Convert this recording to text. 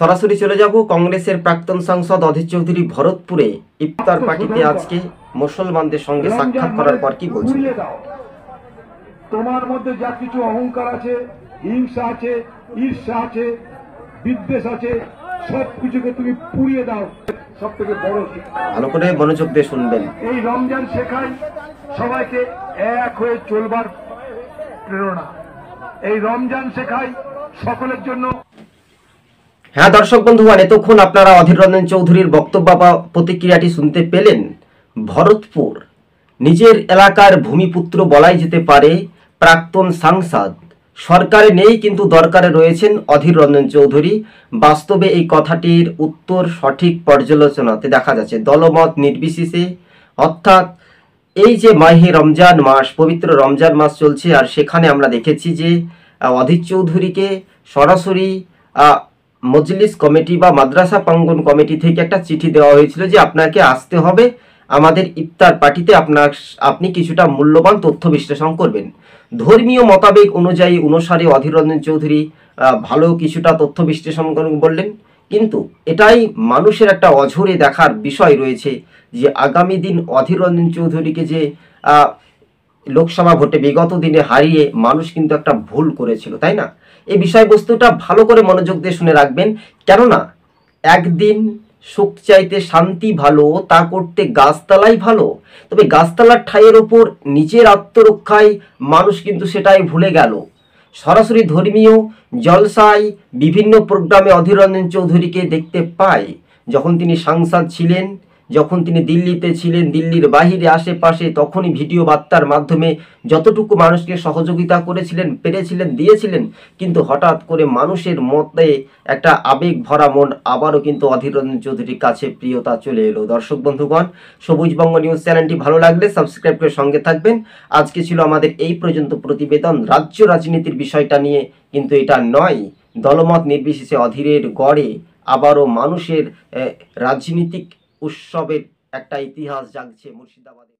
সরাসরি চলে যাব কংগ্রেসের প্রাক্তন সাংসদ অধীর চৌধুরী ভরতপুরে ইফতার পার্টিতে আজকে মুসলমানদের সঙ্গে সাক্ষাৎ করার পর কি বলছেন। তোমার মধ্যে যা কিছু অহংকার আছে, হিংসা আছে, ঈর্ষা আছে, বিদ্বেষ আছে, সবকিছুকে তুমি পুড়িয়ে দাও। সব থেকে বড় ভালো করে মনোযোগ দিয়ে শুনবেন। এই রমজান শেখায় সবাইকে এক হয়ে চলবার প্রেরণা। এই রমজান শেখায় সকলের জন্য। হ্যাঁ দর্শক বন্ধুগণ, এতক্ষণ আপনারা অধীর রঞ্জন চৌধুরীর বক্তব্য বা প্রতিক্রিয়াটি শুনতে পেলেন। ভরতপুর নিজের এলাকার ভূমিপুত্র বলাই যেতে পারে, প্রাক্তন সাংসদ, সরকারে নেই কিন্তু দরকারে রয়েছেন অধীর রঞ্জন চৌধুরী। বাস্তবে এই কথাটির উত্তর সঠিক পর্যালোচনাতে দেখা যাচ্ছে দলমত নির্বিশেষে। অর্থাৎ এই যে মাহে রমজান মাস, পবিত্র রমজান মাস চলছে, আর সেখানে আমরা দেখেছি যে অধীর চৌধুরীকে সরাসরি মজলিস কমিটি বা মাদ্রাসা প্রাঙ্গণ কমিটি থেকে একটা চিঠি দেওয়া হয়েছিল যে আপনাকে আসতে হবে আমাদের ইফতার পার্টিতে, আপনি কিছুটা মূল্যবান তথ্য বিশ্লেষণ করবেন। ধর্মীয় মতাবেগ অনুসারে অধীর রঞ্জন চৌধুরী ভালো কিছুটা তথ্য বিশ্লেষণ বললেন, কিন্তু এটাই মানুষের একটা অঝরে দেখার বিষয় রয়েছে যে আগামী দিন অধীর রঞ্জন চৌধুরীকে যে লোকসভা ভোটে বিগত দিনে হারিয়ে মানুষ কিন্তু একটা ভুল করেছিল, তাই না? এই বিষয়বস্তুটা ভালো করে মনোযোগ দিয়ে শুনে রাখবেন, কেননা একদিন সুখ চাইতে শান্তি ভালো, তা করতে গাছতলাই ভালো। তবে গাছতলার ঠাইয়ের ওপর নিজের আত্মরক্ষায় মানুষ কিন্তু সেটাই ভুলে গেল। সরাসরি ধর্মীয় জলসায় বিভিন্ন প্রোগ্রামে অধীর রঞ্জন চৌধুরীকে দেখতে পাই যখন তিনি সাংসদ ছিলেন, যখন তিনি দিল্লিতে ছিলেন, দিল্লির বাহিরে আশেপাশে, তখনই ভিডিও বার্তার মাধ্যমে যতটুকু মানুষকে সহযোগিতা করেছিলেন, পেরেছিলেন, দিয়েছিলেন। কিন্তু হঠাৎ করে মানুষের মধ্যে একটা আবেগ ভরা মন আবারও কিন্তু অধীর রঞ্জন চৌধুরীর কাছে প্রিয়তা চলে এলো। দর্শক বন্ধুগণ, সবুজবঙ্গ নিউজ চ্যানেলটি ভালো লাগলে সাবস্ক্রাইব করে সঙ্গে থাকবেন। আজকে ছিল আমাদের এই পর্যন্ত প্রতিবেদন রাজ্য রাজনীতির বিষয়টা নিয়ে, কিন্তু এটা নয় দলমত নির্বিশেষে অধীরের গড়ে আবারও মানুষের রাজনীতিক উৎসবের একটা ইতিহাস জাগছে মুর্শিদাবাদে।